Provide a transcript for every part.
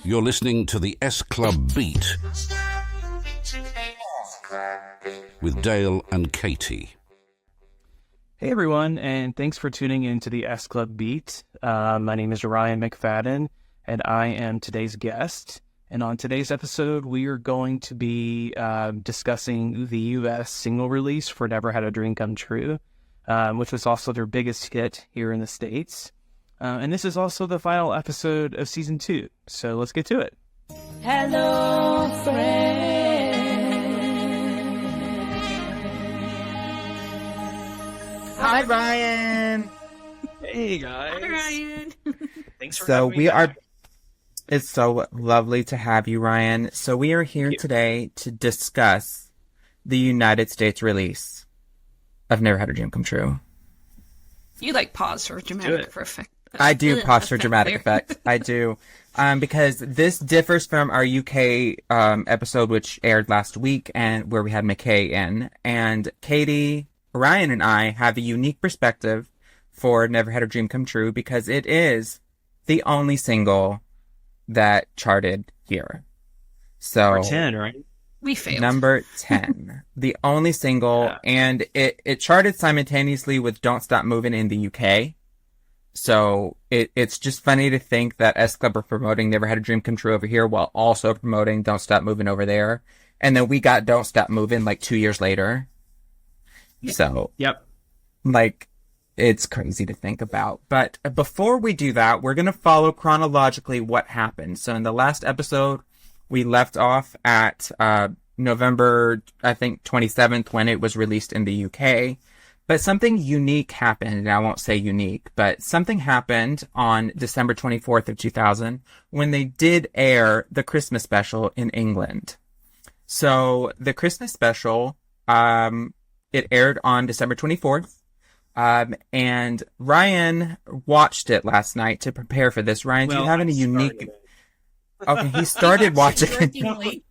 You're listening to the S Club Beat with Dale and Katey. Hey everyone, and thanks for tuning in to the S Club Beat. My name is Ryan McFadden, and I am today's guest. And on today's episode, we are going to be discussing the U.S. single release for Never Had a Dream Come True, which was also their biggest hit here in the States. And this is also the final episode of Season 2, so let's get to it. Hello, friend. Hi, Ryan. Hey, guys. Hi, Ryan. Thanks for having me back. It's so lovely to have you, Ryan. So we are here today to discuss the United States release of Never Had a Dream Come True. You pause for dramatic effect. I do pause for dramatic effect. I do. Because this differs from our UK episode, which aired last week, and where we had Mikay in. And Katey, Ryan, and I have a unique perspective for Never Had a Dream Come True because it is the only single that charted here. So Number 10, right? We failed. Number 10. The only single, and it charted simultaneously with Don't Stop Moving in the UK. So it's just funny to think that S Club are promoting Never Had a Dream Come True over here while also promoting Don't Stop Moving over there. And then we got Don't Stop Moving 2 years later. So, it's crazy to think about. But before we do that, we're going to follow chronologically what happened. So in the last episode, we left off at November, I think, 27th when it was released in the UK. But something unique happened, and I won't say unique, but something happened on December 24th of 2000 when they did air the Christmas special in England. So the Christmas special, it aired on December 24th. And Ryan watched it last night to prepare for this. Ryan, do you have any unique... Okay, he started watching it.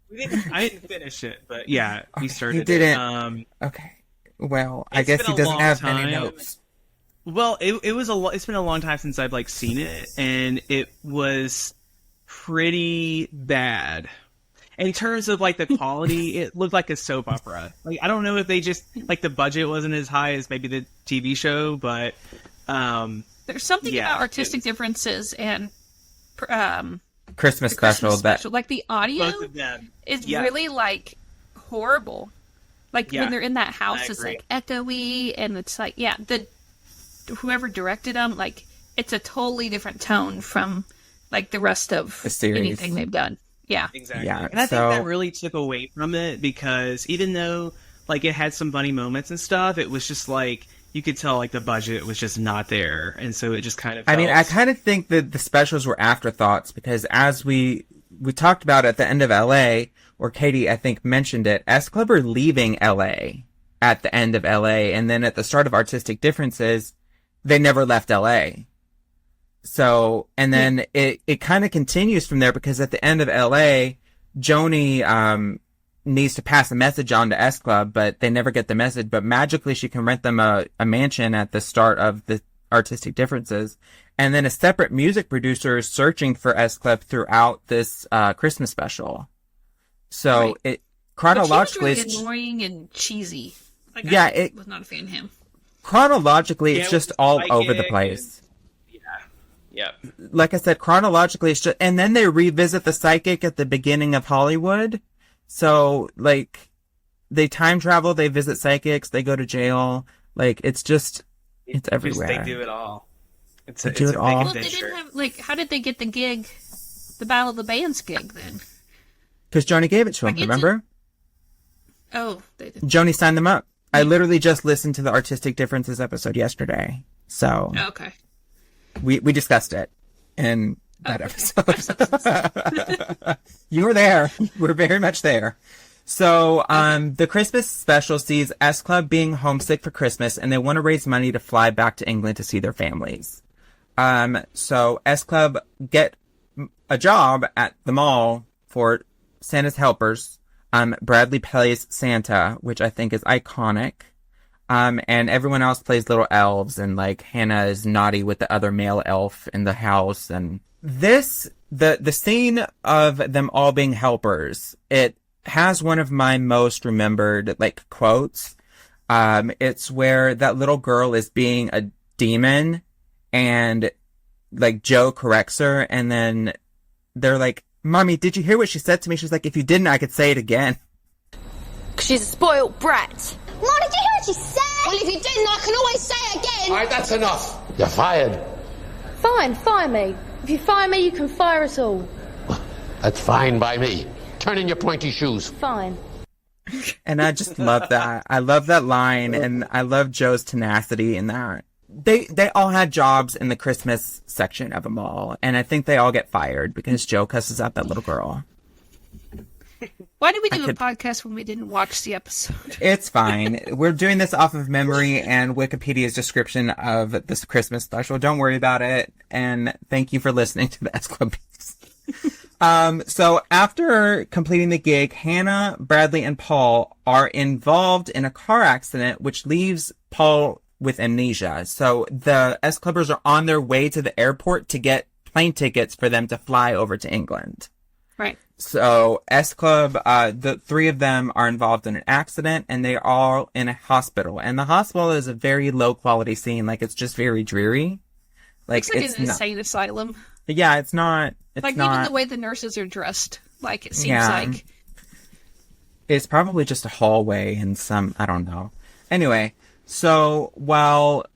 I didn't finish it, but yeah, we started. He didn't. Okay. Well, I guess he doesn't have many notes. Well, it's been a long time since I've seen it, and it was pretty bad. In terms of the quality, it looked like a soap opera. I don't know if they just the budget wasn't as high as maybe the TV show, but there's something about artistic differences and Christmas special that the audio both of them is really horrible. When they're in that house, it's echoey, and it's whoever directed them, it's a totally different tone from the rest of the series. Anything they've done. Yeah, exactly. Yeah, and I think that really took away from it because even though it had some funny moments and stuff, it was just you could tell the budget was just not there, and so it just kind of. I mean, I kind of think that the specials were afterthoughts because as we talked about at the end of LA, or Katey I think mentioned it, S Club are leaving LA at the end of LA, and then at the start of Artistic Differences, they never left LA. So, and then it kind of continues from there because at the end of LA, Joni needs to pass a message on to S Club, but they never get the message. But magically, she can rent them a mansion at the start of the Artistic Differences. And then a separate music producer is searching for S Club throughout this Christmas special. So it chronologically, but she was really annoying and cheesy. I was not a fan of him. Chronologically, it's just all over the place. Yeah. Like I said, chronologically, it's just, and then they revisit the psychic at the beginning of Hollywood. So, they time travel, they visit psychics, they go to jail. It's everywhere. They do it all. It's a big adventure. Well, they didn't have, how did they get the gig, the Battle of the Bands gig then? Because Joni gave it to him, remember? They did. Joni signed them up. I literally just listened to the Artistic Differences episode yesterday. So. Okay. We discussed it in that episode. You were there. We're very much there. So, the Christmas special sees S Club being homesick for Christmas, and they want to raise money to fly back to England to see their families. So S Club get a job at the mall for Santa's helpers. Bradley plays Santa, which I think is iconic. And everyone else plays little elves, and Hannah is naughty with the other male elf in the house, and the scene of them all being helpers, it has one of my most remembered, like, quotes. It's where that little girl is being a demon and, like, Joe corrects her, and then they're like, Mommy, did you hear what she said to me? She's like, if you didn't, I could say it again. She's a spoiled brat. Mom, did you hear what she said? Well, if you didn't, I can always say it again. All right, that's enough. You're fired. Fine, fire me. If you fire me, you can fire us all. That's fine by me. Turn in your pointy shoes. Fine. And I just love that. I love that line, and I love Joe's tenacity in that. They all had jobs in the Christmas section of them all, and I think they all get fired because Joe cusses out that little girl. Why did we do a podcast when we didn't watch the episode? It's fine. We're doing this off of memory and Wikipedia's description of this Christmas special. Don't worry about it. And thank you for listening to the SClubBeat. So after completing the gig, Hannah, Bradley, and Paul are involved in a car accident, which leaves Paul with amnesia. So the S-Clubbers are on their way to the airport to get plane tickets for them to fly over to England. Right. So S-Club, the three of them are involved in an accident, and they are all in a hospital. And the hospital is a very low quality scene. Like, it's just very dreary. It's like an insane asylum. Yeah, it's not. It's like, not, even the way the nurses are dressed, like, it seems like. It's probably just a hallway and I don't know. Anyway, so while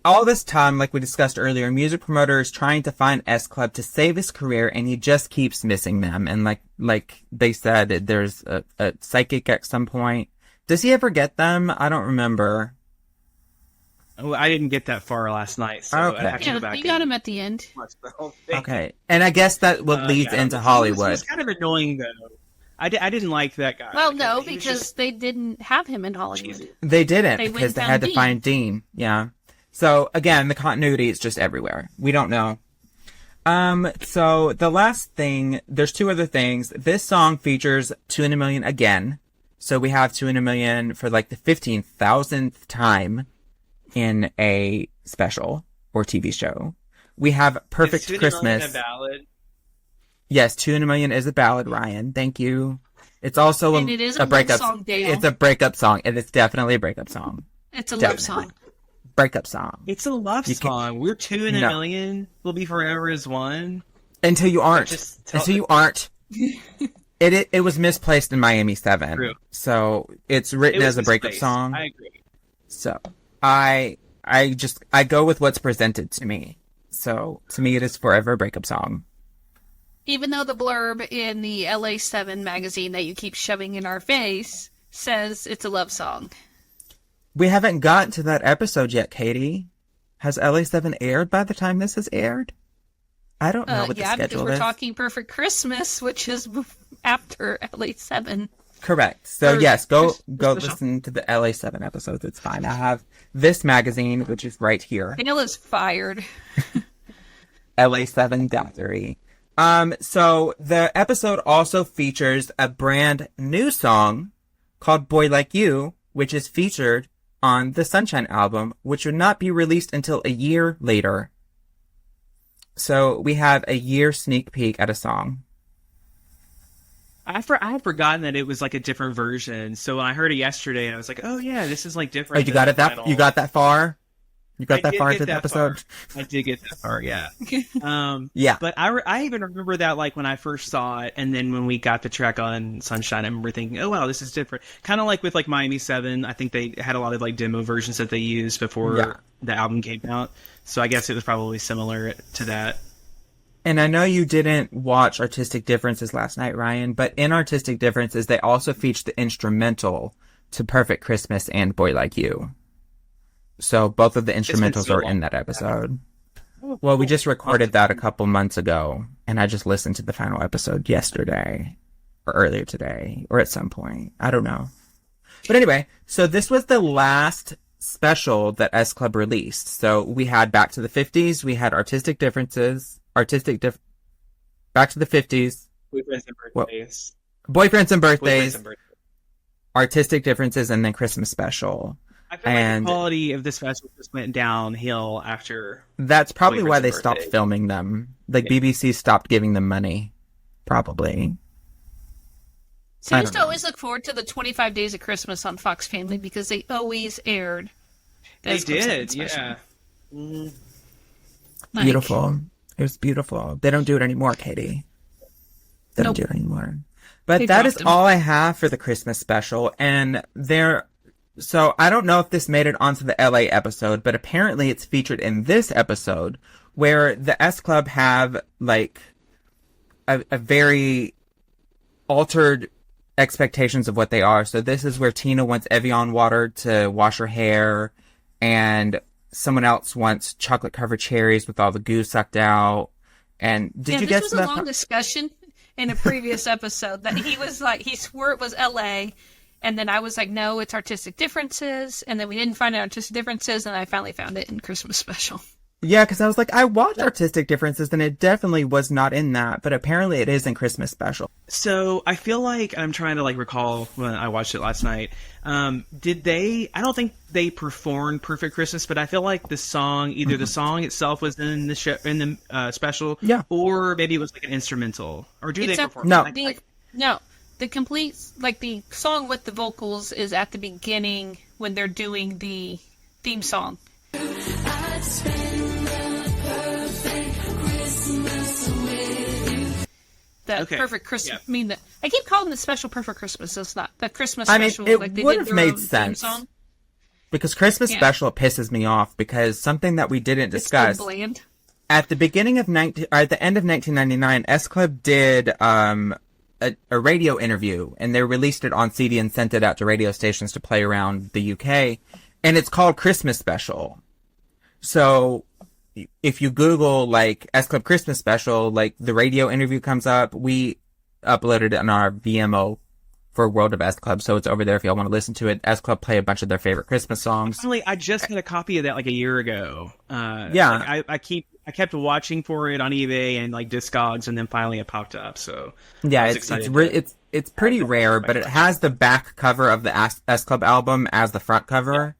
all this time, like we discussed earlier, music promoter is trying to find S-Club to save his career, and he just keeps missing them. And like they said, there's a psychic at some point. Does he ever get them? I don't remember. Oh, I didn't get that far last night, so Okay. I have to go back. You got him at the end. Watch the whole thing. Okay, and I guess that leads into Hollywood. It was kind of annoying, though. I didn't like that guy. Well, no, because they didn't have him in Hollywood. They didn't, They went because they and had to found find Dean. Yeah. So, again, the continuity is just everywhere. We don't know. So, the last thing, there's two other things. This song features 2 in a Million again. So, we have 2 in a Million for, like, the 15,000th time in a special or TV show. We have Perfect Is 2 in a Million Christmas. a ballad? Yes, 2 in a Million is a ballad, Ryan. Thank you. It's also And it is a a breakup love song, Dale. It's a breakup song, and it's definitely a breakup song. It's a love Definitely. song. Breakup song. It's a love You can't- song. We're 2 in a No. million. We'll be forever as one. Until you aren't. Just tell- Until you aren't. It was misplaced in Miami 7. True. So it's written It as was a breakup misplaced. song. I agree. So I go with what's presented to me. So to me it is forever a breakup song. Even though the blurb in the LA7 magazine that you keep shoving in our face says it's a love song. We haven't gotten to that episode yet, Katie. Has LA7 aired by the time this has aired? I don't know what the Yeah, because schedule we're is. talking Perfect Christmas, which is after LA7. Correct. So Or yes, go special. listen to the LA7 episodes. It's fine. I have this magazine, which is right here. Daniel is fired. LA7 Diary. So the episode also features a brand new song called Boy Like You, which is featured on the Sunshine album, which would not be released until a year later. So we have a year sneak peek at a song. I had forgotten that it was like a different version. So when I heard it yesterday, I was like, "Oh yeah, this is like different." Oh, you got than it the that final. you got that far? You got I that did far get into the that episode? far. I did get that far, yeah. Yeah. But I even remember that, like, when I first saw it, and then when we got the track on Sunshine, I remember thinking, oh, wow, this is different. Kind of like with, like, Miami 7, I think they had a lot of, like, demo versions that they used before the album came out. So I guess it was probably similar to that. And I know you didn't watch Artistic Differences last night, Ryan, but in Artistic Differences, they also featured the instrumental to Perfect Christmas and Boy Like You. So both of the instrumentals so are in that episode. Well, we just recorded that a couple months ago, and I just listened to the final episode yesterday, or earlier today, or at some point. I don't know. But anyway, so this was the last special that S-Club released. So we had Back to the 50s, we had Artistic Differences, Back to the 50s, Boyfriends and Birthdays. Boyfriends and Boyfriends Birthdays, and Birthdays. Artistic Differences, and then Christmas Special. I feel like the quality of this special just went downhill after. That's probably why they birthday. stopped filming them. Like, BBC stopped giving them money. Probably. So I used to always look forward to the 25 Days of Christmas on Fox Family because they always aired. They did, yeah. Beautiful. It was beautiful. They don't do it anymore, Katey. They don't do it anymore. But that is all I have for the Christmas special. And so I don't know if this made it onto the LA episode, but apparently it's featured in this episode where the S Club have like a very altered expectations of what they are. So this is where Tina wants Evian water to wash her hair, and someone else wants chocolate covered cherries with all the goo sucked out. And did you guess this was a long discussion in a previous episode that he was like, he swore it was LA, and then I was like, no, it's artistic differences, and then we didn't find out artistic differences, and I finally found it in Christmas special. Yeah, because I was like, I watched Artistic Differences, and it definitely was not in that, but apparently it is in Christmas special. So I feel like I'm trying to like recall when I watched it last night. Did they? I don't think they performed "Perfect Christmas," but I feel like the song, either the song itself was in the show, in the special, or maybe it was like an instrumental. Or do they perform? No, no. The complete, like the song with the vocals is at the beginning when they're doing the theme song. Perfect Christmas. Yeah. I mean, I keep calling the special Perfect Christmas. It's not the Christmas special. I mean, it would have made sense. Because Christmas special pisses me off because something that we didn't discuss. It's bland. At the beginning of at the end of 1999, S Club did a radio interview, and they released it on CD and sent it out to radio stations to play around the UK, and it's called Christmas Special. So if you Google, like, S Club Christmas Special, like, the radio interview comes up. We uploaded it on our VMO for World of S Club, so it's over there if y'all want to listen to it. S Club play a bunch of their favorite Christmas songs. Finally, I just got a copy of that, like, a year ago. Yeah. Like, I kept watching for it on eBay and, like, Discogs, and then finally it popped up, so... Yeah, it's pretty rare, but it has the back cover of the S Club album as the front cover. Yeah.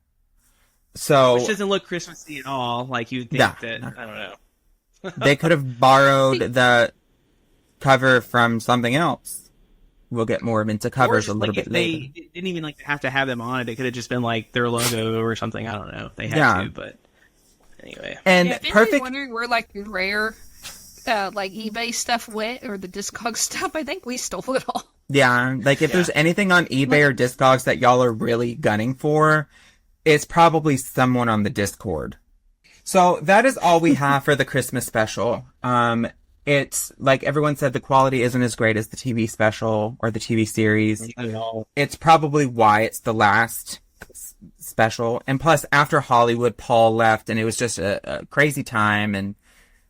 So, which doesn't look Christmassy at all. Like you'd think that I don't know. They could have borrowed the cover from something else. We'll get more into covers a little bit later. They didn't even like have to have them on it. It could have just been like their logo or something. I don't know. They had to, but anyway. And if anybody's wondering where like your rare like eBay stuff went or the Discogs stuff, I think we stole it all. Yeah, like if there's anything on eBay or Discogs that y'all are really gunning for, it's probably someone on the Discord. So that is all we have for the Christmas special. It's, like everyone said, the quality isn't as great as the TV special or the TV series. It's probably why it's the last special. And plus, after Hollywood, Paul left, and it was just a crazy time, and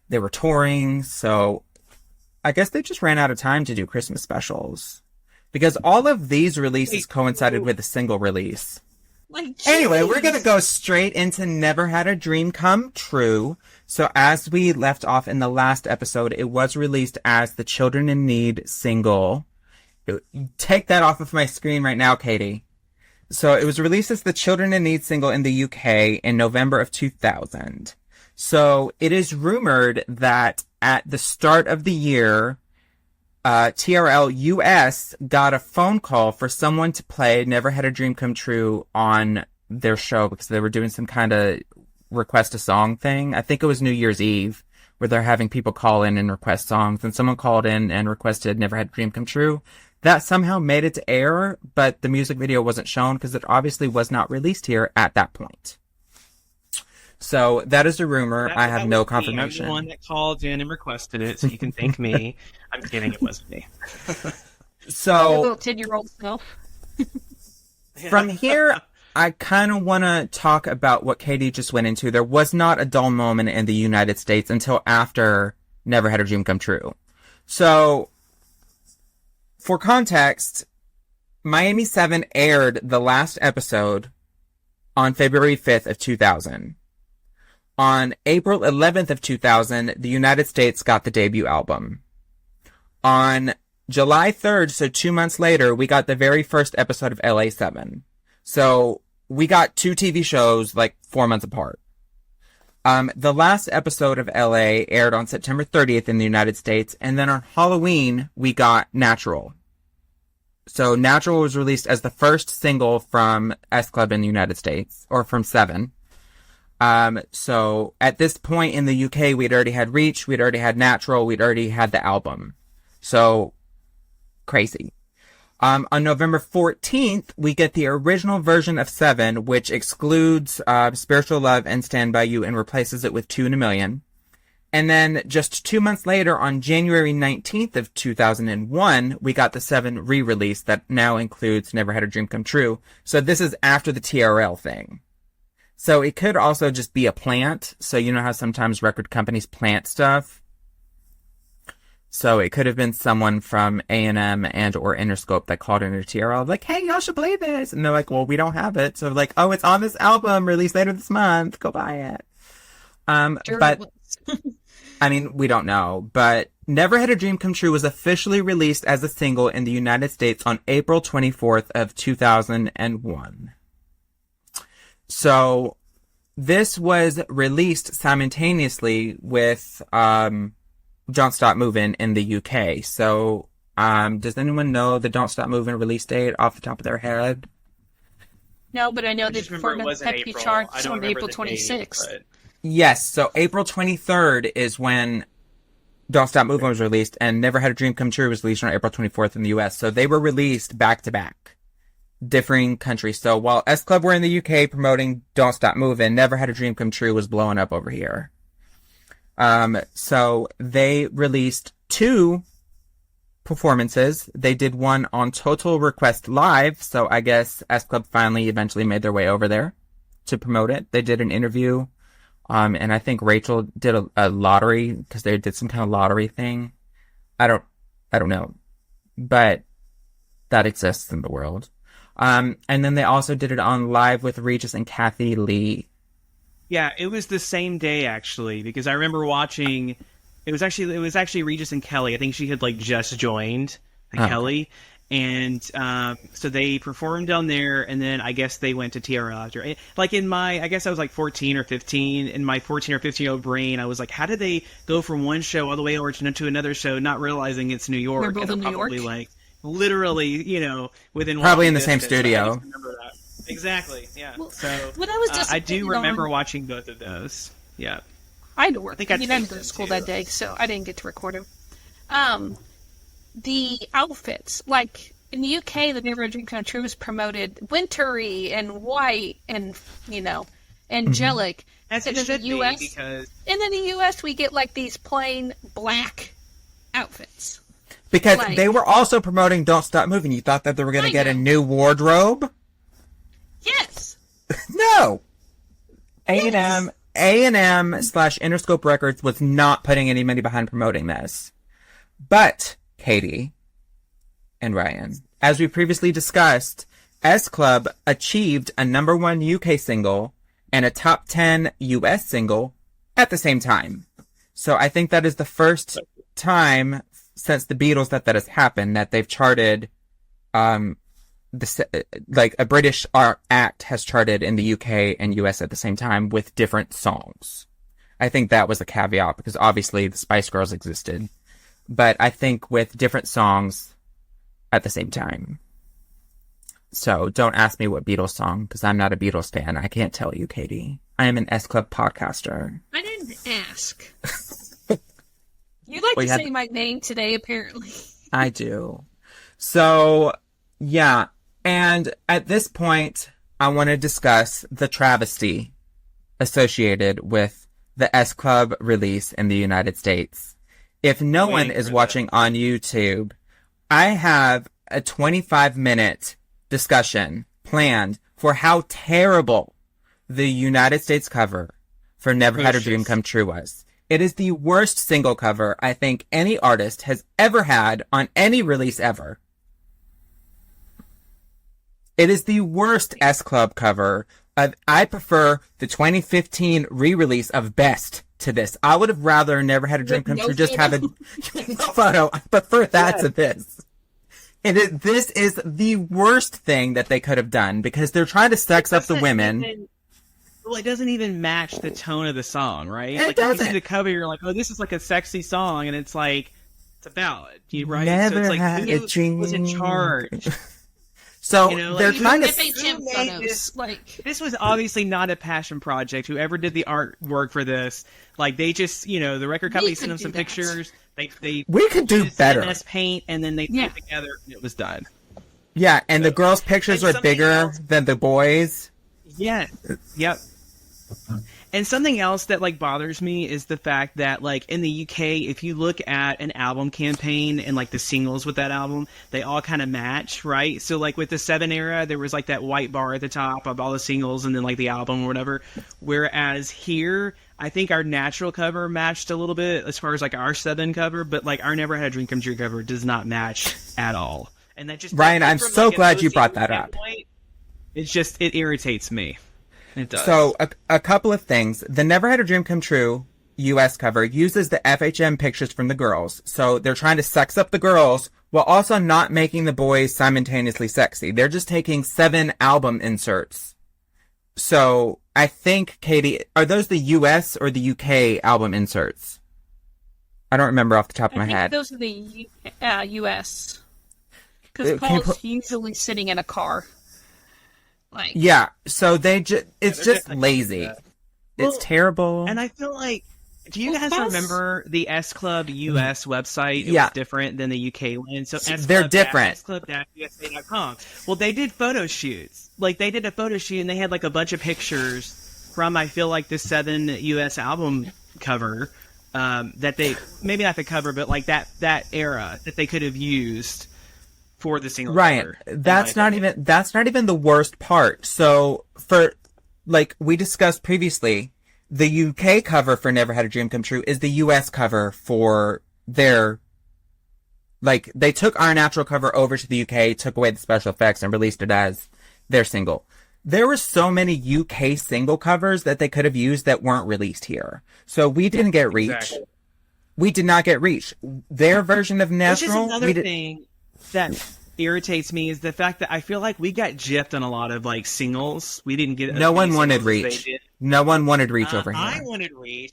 they were touring, so I guess they just ran out of time to do Christmas specials. Because all of these releases coincided with a single release. Anyway, we're going to go straight into Never Had a Dream Come True. So as we left off in the last episode, it was released as the Children in Need single. Take that off of my screen right now, Katey. So it was released as the Children in Need single in the UK in November of 2000. So it is rumored that at the start of the year, TRL US got a phone call for someone to play Never Had a Dream Come True on their show because they were doing some kind of request a song thing. I think it was New Year's Eve where they're having people call in and request songs, and someone called in and requested Never Had a Dream Come True. That somehow made it to air, but the music video wasn't shown because it obviously was not released here at that point. So that is a rumor. I have no confirmation. I'm the one that called in and requested it, so you can thank me. I'm kidding, it wasn't me. So your little 10-year-old self. From here, I kind of want to talk about what Katey just went into. There was not a dull moment in the United States until after Never Had a Dream Come True. So, for context, Miami 7 aired the last episode on February 5th of 2000. On April 11th of 2000, the United States got the debut album. On July 3rd, so 2 months later, we got the very first episode of LA 7. So we got 2 TV shows like 4 months apart. The last episode of LA aired on September 30th in the United States, and then on Halloween, we got Natural. So Natural was released as the first single from S Club in the United States, or from Seven. So at this point in the UK, we'd already had Reach, we'd already had Natural, we'd already had the album. So, crazy. On November 14th, we get the original version of Seven, which excludes Spiritual Love and Stand By You and replaces it with 2 in a Million. And then just 2 months later, on January 19th of 2001, we got the Seven re-release that now includes Never Had a Dream Come True. So this is after the TRL thing. So it could also just be a plant. So you know how sometimes record companies plant stuff? So it could have been someone from A&M and or Interscope that called in a TRL, like, hey, y'all should play this. And they're like, well, we don't have it. So like, oh, it's on this album released later this month. Go buy it. But I mean, we don't know. But Never Had a Dream Come True was officially released as a single in the United States on April 24th of 2001. So this was released simultaneously with Don't Stop Movin' in the UK. So does anyone know the Don't Stop Movin' release date off the top of their head? No, but I know they performed on the Pepsi charts on April 26th. Yes, so April 23rd is when Don't Stop Movin' was released, and Never Had a Dream Come True was released on April 24th in the US. So they were released back to back, differing countries. So while S Club were in the UK promoting Don't Stop Movin', Never Had a Dream Come True was blowing up over here. So they released 2 performances. They did one on Total Request Live, so I guess S Club finally eventually made their way over there to promote it. They did an interview, and I think Rachel did a lottery, because they did some kind of lottery thing. I don't know, but that exists in the world. And then they also did it on Live with Regis and Katey Lee. Yeah, it was the same day actually, because I remember watching. It was actually Regis and Kelly. I think she had like just joined Kelly, and so they performed down there, and then I guess they went to TRL after. Like I guess I was like 14 or 15. In my 14 or 15-year-old brain, I was like, how did they go from one show all the way over to another show, not realizing it's New York? We're both in New probably York. Like literally, within probably in the distance. same studio. I just remember that. Exactly. Yeah. Well, So what I was I do remember on- watching both of those. Yeah. I had to work. I think I I didn't taped go to them, school too. that day, so I didn't get to record them. The outfits, like in the UK, the Never a Dream Come True was promoted wintry and white and angelic. As And it in should the US, be, because and in the US, we get like these plain black outfits. Because Like- they were also promoting Don't Stop Moving. You thought that they were going to I get a know. new wardrobe? Yes. No! A&M / Interscope Records was not putting any money behind promoting this. But, Katie and Ryan, as we previously discussed, S Club achieved a #1 UK single and a top 10 US single at the same time. So I think that is the first time since the Beatles that has happened, that they've charted, like a British act has charted in the UK and US at the same time with different songs. I think that was a caveat, because obviously the Spice Girls existed, but I think with different songs at the same time. So don't ask me what Beatles song, because I'm not a Beatles fan. I can't tell you, Katie. I am an S Club podcaster. I didn't ask. You like Well, to you say my name today, apparently. I do. So, yeah. And at this point, I want to discuss the travesty associated with the S Club release in the United States. If no one is watching on YouTube, I have a 25-minute discussion planned for how terrible the United States cover for Never Had a Dream Come True was. It is the worst single cover I think any artist has ever had on any release ever. It is the worst S Club cover. I prefer the 2015 re-release of Best to this. I would have rather Never Had a Dream Come True just have a photo. I prefer that to this. This is the worst thing that they could have done because they're trying to sex up the women. Well, it doesn't even match the tone of the song, right? It like, doesn't. If you see the cover, you're like, oh, this is like a sexy song, and it's like, it's a ballad, right? Never so it's like, had who a dream. was in charge? So they're trying to. This was obviously not a passion project. Whoever did the artwork for this, like they just, the record company sent them some pictures. We could do better. MS Paint, and then they put it together, and it was done. Yeah, and the girls' pictures were bigger than the boys. Yeah. Yep. And something else that like bothers me is the fact that like in the UK, if you look at an album campaign and like the singles with that album, they all kind of match, right? So like with the 7 era, there was like that white bar at the top of all the singles and then like the album or whatever. Whereas here, I think our natural cover matched a little bit as far as like our 7 cover, but like our Never Had a Dream Come True cover does not match at all. And that just Ryan, I'm so glad you brought that up. It's just, it irritates me. It does. So, a couple of things. The Never Had a Dream Come True US cover uses the FHM pictures from the girls. So, they're trying to sex up the girls while also not making the boys simultaneously sexy. They're just taking 7 album inserts. So, I think, Katey, are those the US or the UK album inserts? I don't remember off the top of my head. Those are the US. Because Paul's usually sitting in a car. Like, yeah, so it's just lazy. It's terrible. And I feel like, do you guys remember the S Club US website? It was different than the UK one. So they're different. SClub.usa.com. Well, they did photo shoots. Like, they did a photo shoot and they had like a bunch of pictures from, I feel like, the 7 US album cover that they, maybe not the cover, but like that era that they could have used for the single cover. That's not even the worst part. So for like we discussed previously, the UK cover for Never Had a Dream Come True is the US cover for their, like, they took our natural cover over to the UK, took away the special effects and released it as their single. There were so many UK single covers that they could have used that weren't released here. So we didn't get reach. Exactly. We did not get reach. Their version of Natural. Which is another thing that irritates me is the fact that I feel like we got gypped on a lot of like singles. We didn't get. No one wanted reach. No one wanted reach over here. I wanted reach.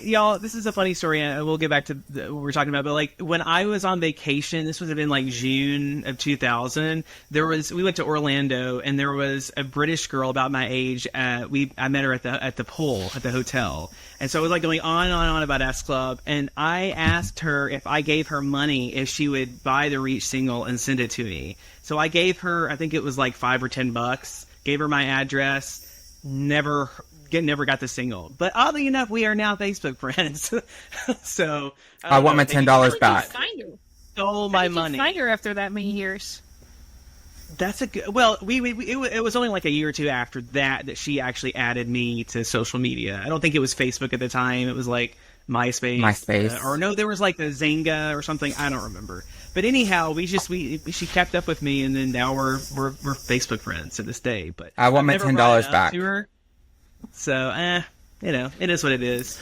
Y'all, this is a funny story, and we'll get back to what we're talking about. But like when I was on vacation, this would have been like June of 2000. We went to Orlando, and there was a British girl about my age. I met her at the pool at the hotel, and so it was like going on and on about S Club. And I asked her if I gave her money if she would buy the Reach single and send it to me. So I gave her, I think it was like $5 or $10. Gave her my address. Never got the single. But oddly enough, we are now Facebook friends. So I want my $10 back. Stole my money. Find her after that many years. That's a good. Well, it was only like a year or two after that she actually added me to social media. I don't think it was Facebook at the time. It was like MySpace. Or no, there was like the Zynga or something. I don't remember. But anyhow, she kept up with me, and then now we're Facebook friends to this day. But I want my $10 back. To her. So, it is what it is.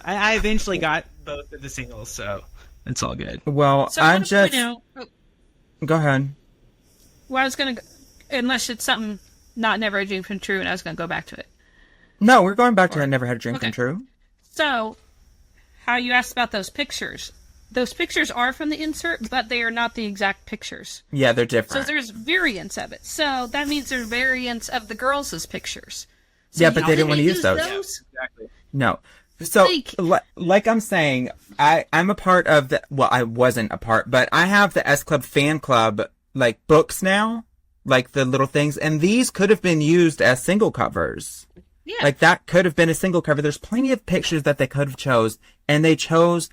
I eventually got both of the singles, so it's all good. Well, so I'm just. Go ahead. Well, I was gonna, unless it's something not Never Had a Dream Come True, and I was gonna go back to it. No, we're going back to Never Had a Dream Come True. So, how you asked about those pictures. Those pictures are from the insert, but they are not the exact pictures. Yeah, they're different. So there's variants of it. So that means there's variants of the girls' pictures. So yeah, but they didn't want to use those. Yeah, exactly. No. So, like I'm saying, I'm a part of the, well, I wasn't a part, but I have the S Club fan club, like, books now, like the little things, and these could have been used as single covers. Yeah. Like, that could have been a single cover. There's plenty of pictures that they could have chose, and they chose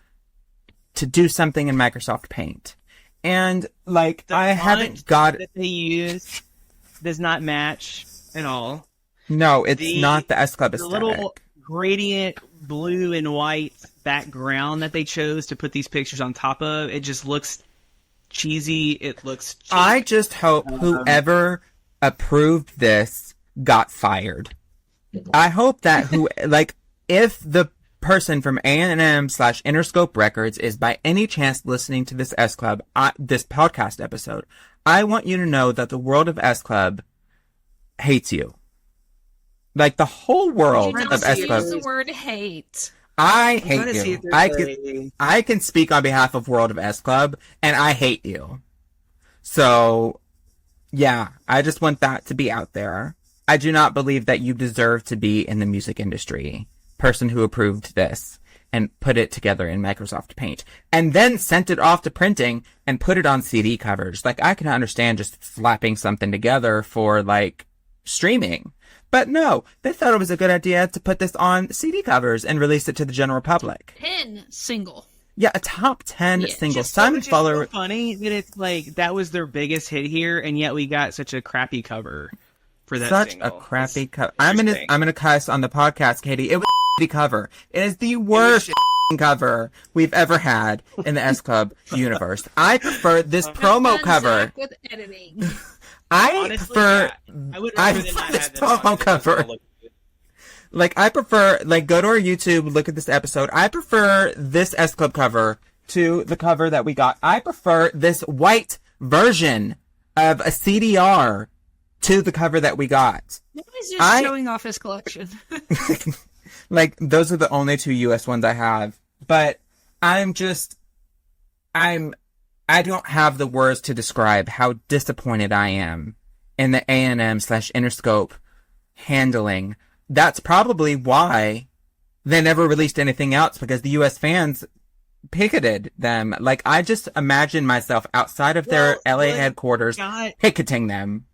to do something in Microsoft Paint. And, like, I haven't got... that they use does not match at all. No, it's not the S Club aesthetic. The little gradient blue and white background that they chose to put these pictures on top of, it just looks cheesy. It looks cheap. I just hope whoever approved this got fired. I hope that if the person from A&M/Interscope Records is by any chance listening to this S Club, this podcast episode, I want you to know that the world of S Club hates you. Like, the whole world of S Club. Use the word hate. I hate you. I can speak on behalf of World of S Club, and I hate you. So, yeah, I just want that to be out there. I do not believe that you deserve to be in the music industry. Person who approved this and put it together in Microsoft Paint and then sent it off to printing and put it on CD covers. Like, I can understand just slapping something together for, like, streaming. But no, they thought it was a good idea to put this on CD covers and release it to the general public. 10 single. Yeah, a top 10 single. Simon Fuller. So funny that it's like that was their biggest hit here, and yet we got such a crappy cover for that. Such single. a crappy cover. I'm gonna cuss on the podcast, Katey. It was a cover. It is the worst cover we've ever had in the S Club universe. I prefer this promo cover. With editing. Honestly, prefer this promo cover. Like, I prefer, like, go to our YouTube, look at this episode. I prefer this S Club cover to the cover that we got. I prefer this white version of a CDR to the cover that we got. He's just showing off his collection. Like, those are the only two US ones I have. But I don't have the words to describe how disappointed I am in the A&M/Interscope handling. That's probably why they never released anything else, because the U.S. fans picketed them. Like, I just imagine myself outside of their LA headquarters picketing them.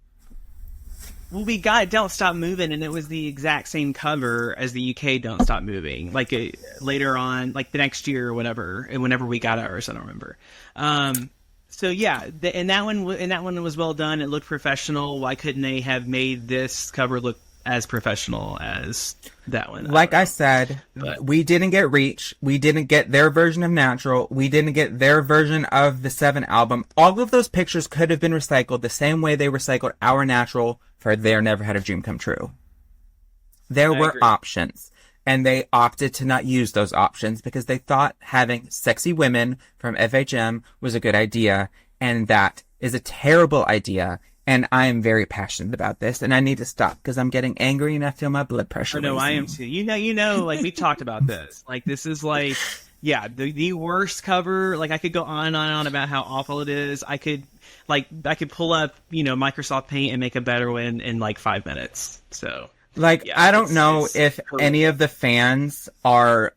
Well, we got Don't Stop Moving, and it was the exact same cover as the UK Don't Stop Moving. Like, later on, like the next year or whatever, and whenever we got ours, I don't remember. So yeah, and that one was well done. It looked professional. Why couldn't they have made this cover look as professional as that one? Like I said, we didn't get Reach. We didn't get their version of Natural. We didn't get their version of the 7 album. All of those pictures could have been recycled the same way they recycled our Natural for their Never Had a Dream Come True. There were options, and they opted to not use those options because they thought having sexy women from FHM was a good idea, and that is a terrible idea. And I am very passionate about this, and I need to stop because I'm getting angry and I feel my blood pressure. Oh, no, I am too. You know, like we talked about this. Like, this is like, yeah, the worst cover. Like, I could go on and on about how awful it is. I could pull up, Microsoft Paint and make a better one in like 5 minutes. So, like, yeah, I don't know if any of the fans are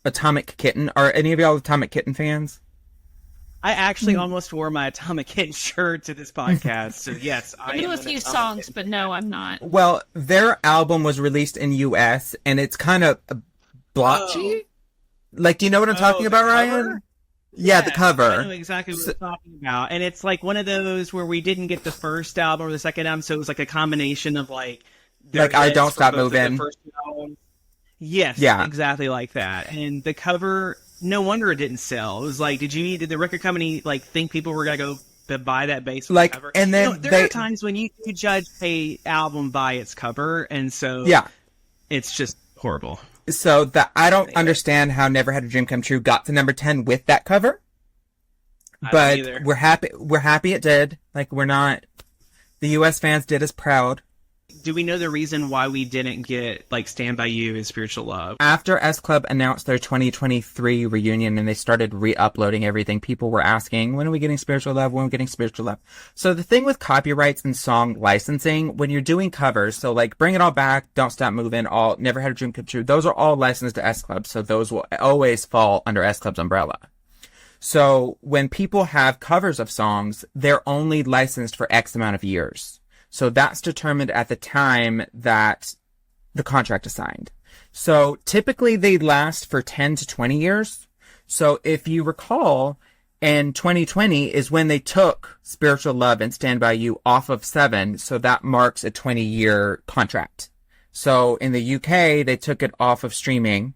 Atomic Kitten. Are any of y'all Atomic Kitten fans? I actually almost wore my Atomic Kitten shirt to this podcast, so yes, I know a few songs, but no, I'm not. Well, their album was released in US, and it's kind of blotchy. Like, do you know what I'm talking about, Ryan? Yeah, the cover. I know exactly what you're talking about, and it's like one of those where we didn't get the first album or the second album, so it was like a combination of like I Don't Stop Moving. Yes, yeah, exactly like that, and the cover. No wonder it didn't sell. It was like, did the record company like think people were gonna go to buy that bass on the cover? And then there are times when you judge a album by its cover, and so it's just horrible. So I don't understand how Never Had a Dream Come True got to number 10 with that cover, but we're happy. We're happy it did. Like, we're not. The U.S. fans did us proud. Do we know the reason why we didn't get, like, Stand By You and Spiritual Love? After S Club announced their 2023 reunion and they started re-uploading everything, people were asking, when are we getting Spiritual Love? When are we getting Spiritual Love? So the thing with copyrights and song licensing, when you're doing covers, so like Bring It All Back, Don't Stop Moving, all Never Had a Dream Come True, those are all licensed to S Club, so those will always fall under S Club's umbrella. So when people have covers of songs, they're only licensed for X amount of years. So that's determined at the time that the contract is signed. So typically they last for 10 to 20 years. So if you recall, in 2020 is when they took Spiritual Love and Stand By You off of 7. So that marks a 20-year contract. So in the UK, they took it off of streaming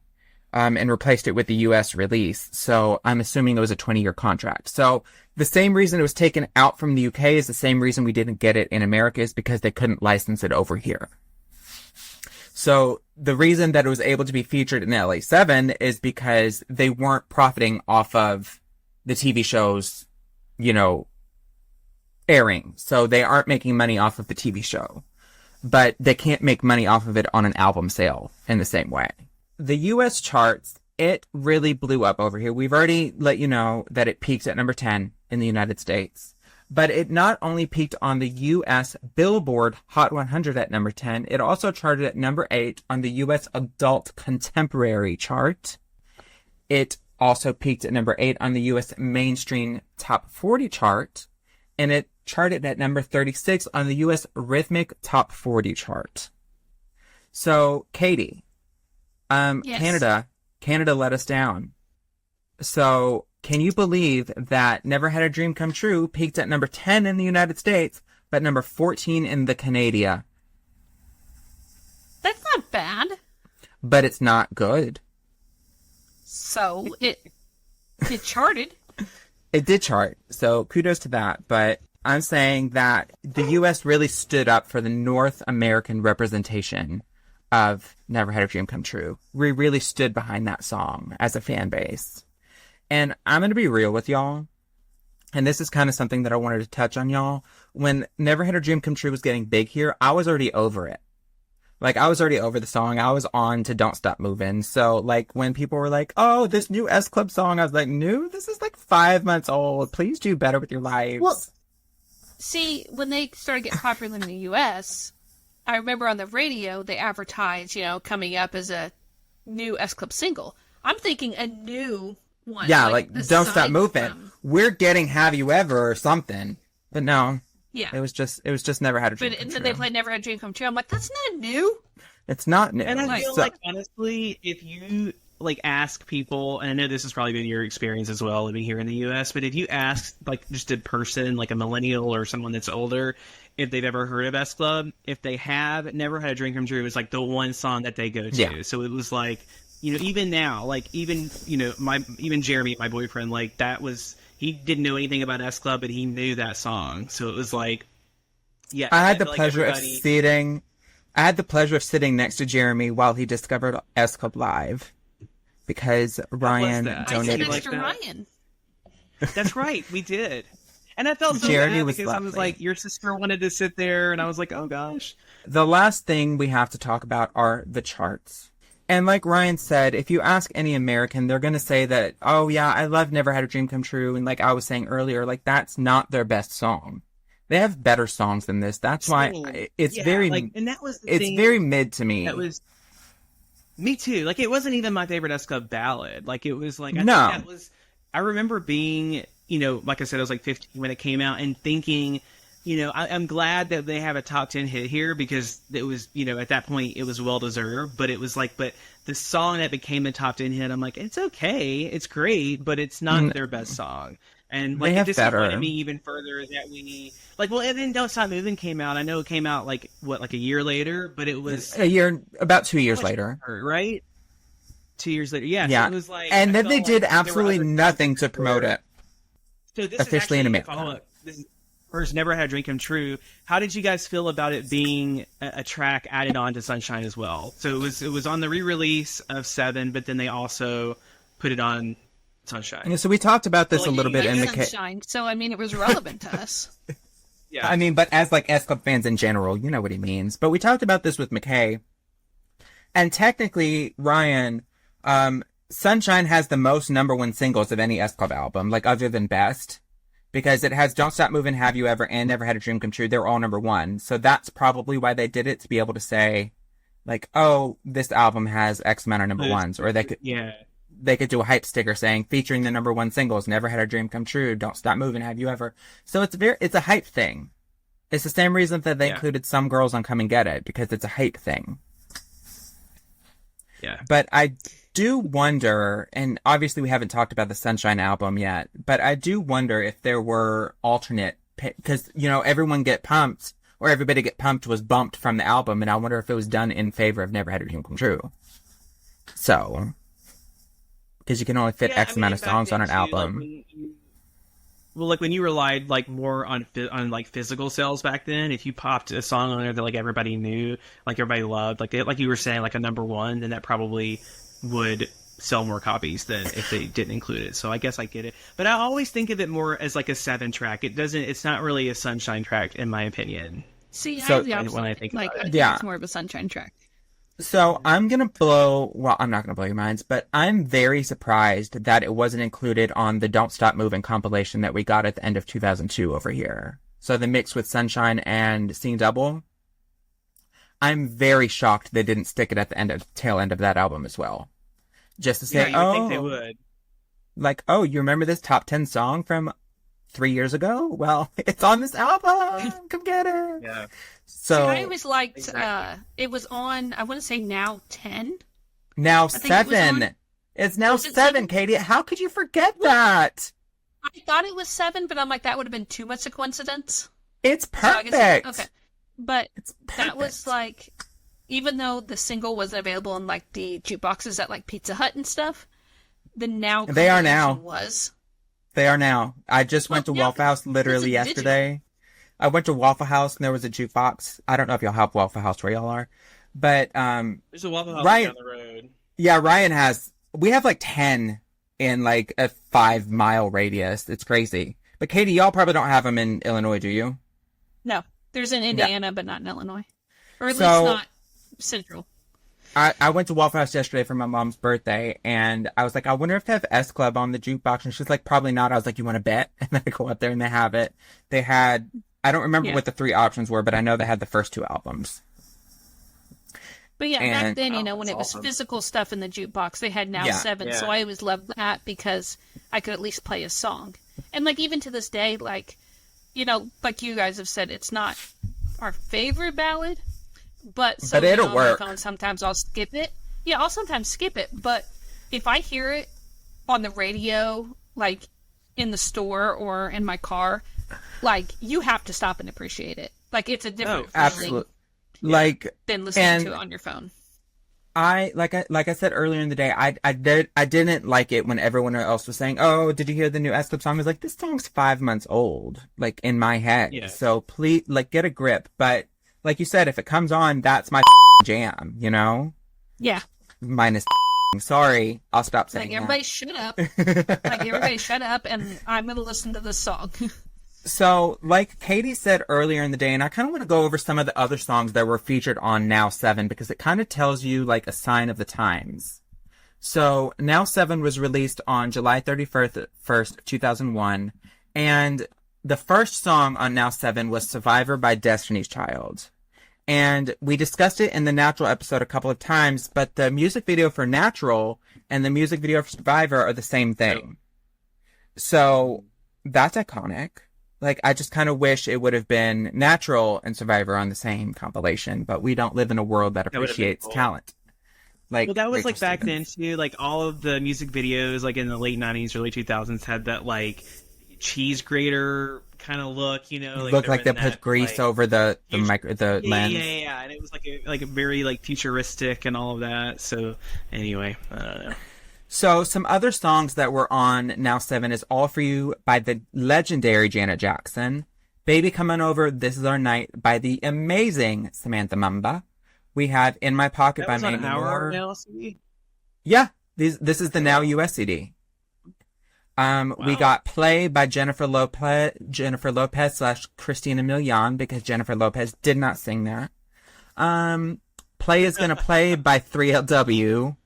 and replaced it with the US release. So I'm assuming it was a 20-year contract. So the same reason it was taken out from the UK is the same reason we didn't get it in America, is because they couldn't license it over here. So the reason that it was able to be featured in LA7 is because they weren't profiting off of the TV shows, you know, airing. So they aren't making money off of the TV show, but they can't make money off of it on an album sale in the same way. The US charts, it really blew up over here. We've already let you know that it peaked at number 10 in the United States. But it not only peaked on the U.S. Billboard Hot 100 at number 10, it also charted at number 8 on the U.S. Adult Contemporary chart. It also peaked at number 8 on the U.S. Mainstream Top 40 chart. And it charted at number 36 on the U.S. Rhythmic Top 40 chart. So, Katey, Yes. Canada let us down. So, can you believe that Never Had a Dream Come True peaked at number 10 in the United States, but number 14 in the Canada? That's not bad. But it's not good. So it charted. It did chart, so kudos to that. But I'm saying that the U.S. really stood up for the North American representation of Never Had a Dream Come True. We really stood behind that song as a fan base. And I'm going to be real with y'all. And this is kind of something that I wanted to touch on, y'all. When Never Had a Dream Come True was getting big here, I was already over it. Like, I was already over the song. I was on to Don't Stop Moving'. So, like, when people were like, oh, this new S Club song, I was like, no, this is like 5 months old. Please do better with your lives. Well, see, when they started getting popular in the U.S., I remember on the radio, they advertised, you know, coming up as a new S Club single. I'm thinking a new one. Yeah, like Don't Stop aside Moving'. from- We're getting Have You Ever or something. But no. Yeah. It was just Never Had a Dream But Come and then True. they played Never Had a Dream Come True. I'm like, that's not new. It's not new. And I feel So- like, honestly, if you, like, ask people, and I know this has probably been your experience as well living here in the U.S., but if you ask, like, just a person, like a millennial or someone that's older, if they've ever heard of S Club, if they have, Never Had a Dream Come True is, like, the one song that they go to. Yeah. So it was, like, you know, even now, like, even, you know, even Jeremy, my boyfriend, like, that was, he didn't know anything about S Club, but he knew that song. So it was, like, yeah. I had the feel like pleasure of everybody- sitting. I had the pleasure of sitting next to Jeremy while he discovered S Club Live, because Ryan that? I said donated. like Mr. that. Ryan. That's right, we did. And I felt so Jeremy bad was because I was lovely. like, your sister wanted to sit there, and I was like, oh gosh. The last thing we have to talk about are the charts. And like Ryan said, if you ask any American, they're going to say that, oh yeah, I love Never Had a Dream Come True. And like I was saying earlier, like that's not their best song. They have better songs than this. That's why it's Yeah, very, like, and that was the it's thing very mid to me. that was. Me too. Like it wasn't even my favorite S Club ballad. Like it was like I No. think that was. I remember being, you know, like I said, I was like 15 when it came out, and thinking, you know, I'm glad that they have a top 10 hit here because it was, you know, at that point it was well deserved. But it was like, but the song that became a top 10 hit, I'm like, it's okay, it's great, but it's not their best song. And like They it have disappointed better. me even further that we like. Well, and then Don't Stop Moving came out. I know it came out like what, like a year later, but it was about 2 years later. right? 2 years later, yeah. Yeah. So it was like, And I then felt they like did there were absolutely other nothing to songs promote where- it. So this officially is in actually America. a follow-up. This is first, Never Had a Dream Come True. How did you guys feel about it being a track added on to Sunshine as well? So it was on the re-release of 7, but then they also put it on Sunshine. And so we talked about this Well, a little you bit in like the Sunshine, so I mean, it was relevant to us. Yeah. I mean, but as like S Club fans in general, you know what he means. But we talked about this with Mikay. And technically, Ryan, Sunshine has the most number one singles of any S Club album, like other than Best. Because it has Don't Stop Moving', Have You Ever, and Never Had a Dream Come True. They're all number one. So that's probably why they did it, to be able to say, like, oh, this album has X amount of number ones. Or they could do a hype sticker saying, featuring the number one singles, Never Had a Dream Come True, Don't Stop Moving', Have You Ever. So it's a hype thing. It's the same reason that they included Some Girls on Come and Get It, because it's a hype thing. Yeah. But I do wonder, and obviously we haven't talked about the Sunshine album yet, but I do wonder if there were alternate, because, you know, Everyone Get Pumped, or Everybody Get Pumped was bumped from the album, and I wonder if it was done in favor of Never Had a Dream Come True. So, because you can only fit X amount of songs on an album. Well, like when you relied like more on like physical sales back then, if you popped a song on there that like everybody knew, like everybody loved, like you were saying, like a number one, then that probably would sell more copies than if they didn't include it. So I guess I get it. But I always think of it more as like a 7 track. It's not really a Sunshine track in my opinion. See, So- I the opposite. when I think about I it. think Yeah. it's more of a Sunshine track. So I'm going to I'm not going to blow your minds, but I'm very surprised that it wasn't included on the Don't Stop Moving compilation that we got at the end of 2002 over here. So the mix with Sunshine and Seeing Double. I'm very shocked they didn't stick it at the tail end of that album as well. Just to say, Yeah, you would think they would. like, oh, you remember this top 10 song from 3 years ago? Well, it's on this album. Come get it. Yeah. So See, I always liked, Exactly. it was on, I want to say now 10. now think it was 7. on- It's now Was it 7, Katie. How could you forget that? I thought it was 7, but I'm like, that would have been too much a coincidence. It's So I perfect. guess, okay. But It's that was perfect. like, even though the single wasn't available in like the jukeboxes at like Pizza Hut and stuff, the now They are now. compilation was. They are now. I just went to Well, yeah, Waffle House literally it's a digital. yesterday. I went to Waffle House and there was a jukebox. I don't know if y'all have Waffle House where y'all are. But There's a Waffle House Ryan- down the road. yeah, we have like 10 in like a 5-mile radius. It's crazy. But Katie, y'all probably don't have them in Illinois, do you? No, there's in Indiana, but not in Illinois. Or at So- least not central. I went to Waffle House yesterday for my mom's birthday, and I was like, I wonder if they have S Club on the jukebox. And she's like, probably not. I was like, you want to bet? And then I go up there and they have it. They had, I don't remember Yeah. what the 3 options were, but I know they had the first 2 albums. But yeah, back And- then, Oh, when that's it was awesome. physical stuff in the jukebox, they had now Yeah. 7. So Yeah. I always loved that because I could at least play a song. And like even to this day, like, like you guys have said, it's not our favorite ballad, but so But it'll on work. my phone, sometimes I'll skip it. Yeah, I'll sometimes skip it, but if I hear it on the radio, like in the store or in my car, like you have to stop and appreciate it. Like it's a different feeling Absolutely. Like, than listening And- to it on your phone. like I said earlier in the day, I didn't like it when everyone else was saying, "Oh, did you hear the new S Club song?" I was like, "This song's 5 months old." Like in my head. Yeah. So please, like, get a grip. But like you said, if it comes on, that's my jam. You know, Yeah. minus. Sorry, I'll stop saying Like everybody shut up. that. Like everybody shut up and I'm gonna listen to this song. So, like Katie said earlier in the day, and I kind of want to go over some of the other songs that were featured on Now 7 because it kind of tells you like a sign of the times. So, Now 7 was released on July 31st, 2001, and the first song on Now 7 was Survivor by Destiny's Child. And we discussed it in the Natural episode a couple of times, but the music video for Natural and the music video for Survivor are the same thing. So, that's iconic. Like, I just kind of wish it would have been Natural and Survivor on the same compilation, but we don't live in a world that That would have been appreciates cool. talent. Like, Well, that was Rachel like back Stevens. then too. Like all of the music videos, like in the late '90s, early 2000s, had that like cheese grater kind of look. Looked like they put grease over the lens. Yeah, and it was like a very like futuristic and all of that. So anyway, I don't know. So, some other songs that were on Now 7 is All For You by the legendary Janet Jackson, Baby Come On Over, This Is Our Night by the amazing Samantha Mumba. We have In My Pocket That by was on Mamie our Moore. LCD. Yeah, this is the Now US CD. We got Play by Jennifer Lopez / Christina Milian because Jennifer Lopez did not sing that. Play Is Gonna Play by 3LW.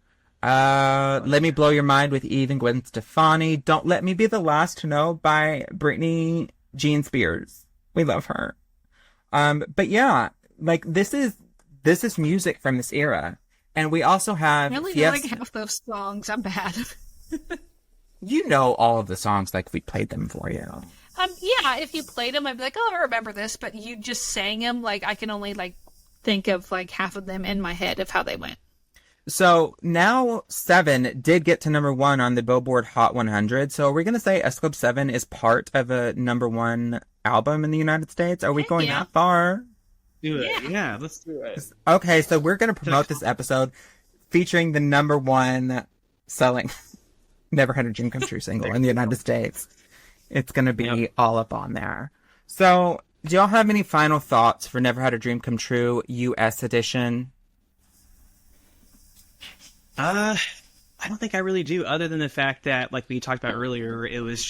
Let Me Blow Your Mind with Eve and Gwen Stefani. Don't Let Me Be the Last to Know by Britney Jean Spears. We love her. But yeah, like this is music from this era. And we also have I only know like half those songs. I'm bad. You know all of the songs like we played them for you. Yeah, if you played them, I'd be like, oh, I remember this. But you just sang them, like I can only like think of like half of them in my head of how they went. So Now 7 did get to number 1 on the Billboard Hot 100. So we're going to say S Club 7 is part of a number 1 album in the United States. Are we going yeah. that far? Do it. Yeah, let's do it. Okay, so we're going to promote this episode featuring the number 1 selling Never Had a Dream Come True single in the United States. It's going to be all up on there. So, do y'all have any final thoughts for Never Had a Dream Come True US edition? I don't think I really do, other than the fact that, like we talked about earlier, it was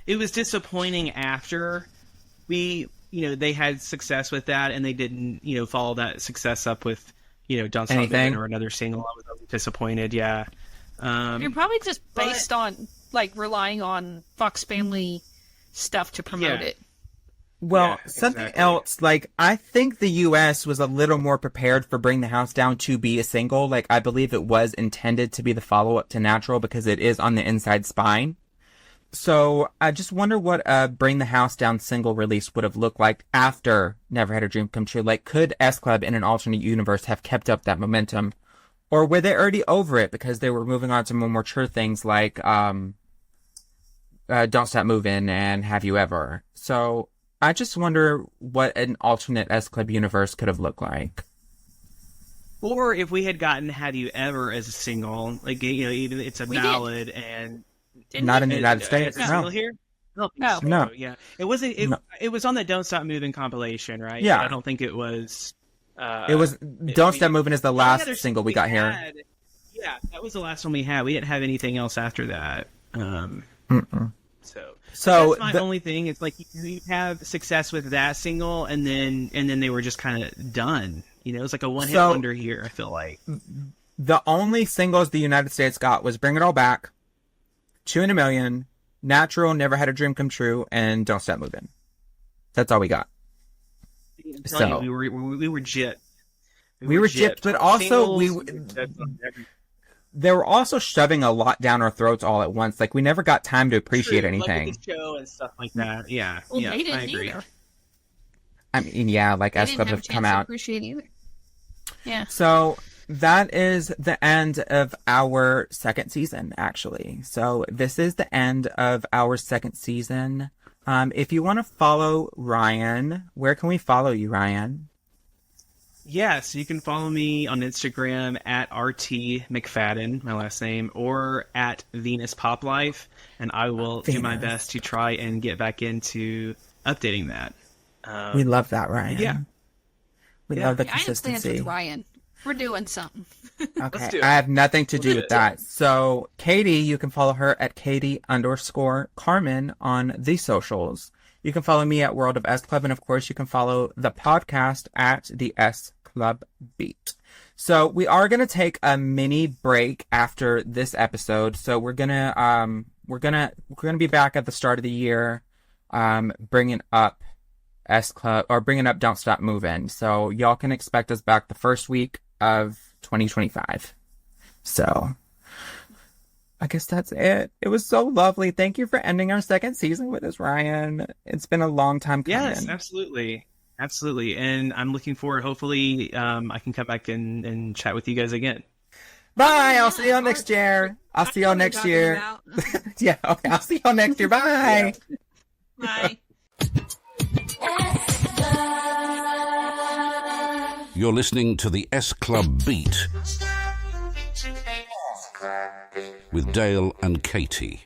disappointing after they had success with that, and they didn't, follow that success up with, Don't Stop Moving or another single. I was disappointed, yeah. You're probably just based on, relying on Fox Family stuff to promote it. Well, something else, I think the U.S. was a little more prepared for Bring the House Down to be a single. I believe it was intended to be the follow-up to Natural because it is on the Inside Spine. So I just wonder what a Bring the House Down single release would have looked like after Never Had a Dream Come True. Could S Club in an alternate universe have kept up that momentum? Or were they already over it because they were moving on to more mature things like Don't Stop Moving and Have You Ever? So I just wonder what an alternate S Club universe could have looked like. Or if we had gotten Have You Ever as a single, even it's a ballad and... Not in the United States. No. Here? No. Yeah. It wasn't. It was on the Don't Stop Moving compilation, right? Yeah. I don't think it was. It was Don't Stop Moving is the last single we got here. Yeah, that was the last one we had. We didn't have anything else after that. So that's my only thing. It's you have success with that single, and then they were just kind of done. It was like a one-hit wonder here. I feel like the only singles the United States got was Bring It All Back, 2 in a Million, Natural, Never Had a Dream Come True, and Don't Stop Moving. That's all we got. So we were gypped. We were gypped, but also they were also shoving a lot down our throats all at once. We never got time to appreciate anything. Like the show and stuff like that. Yeah, well, yeah, they didn't I agree. either. I mean, yeah, S Club have come out. Appreciate either. Yeah. So that is the end of our second season, actually. So this is the end of our second season. If you want to follow Ryan, where can we follow you, Ryan? Yeah, so you can follow me on Instagram at RT McFadden, my last name, or at Venus Pop Life, and I will do my best to try and get back into updating that. We love that, Ryan. Yeah. We love the I have consistency. plans with Ryan. We're doing something. Okay, I have nothing to do with that. So, Katey, you can follow her at Katey_Carmen on the socials. You can follow me at World of S Club, and of course, you can follow the podcast at the SClubBeat. So, we are gonna take a mini break after this episode. So, we're gonna be back at the start of the year, bringing up S Club or bringing up Don't Stop Moving. So, y'all can expect us back the first week of 2025. So I guess that's it. It was so lovely. Thank you for ending our second season with us, Ryan. It's been a long time coming. Yes, absolutely. And I'm looking forward. Hopefully I can come back and chat with you guys again. Bye. I'll see you all next year. I'll see y'all next year. Yeah, okay. I'll see y'all next year. Bye. Bye. You're listening to the S Club Beat with Dale and Katey.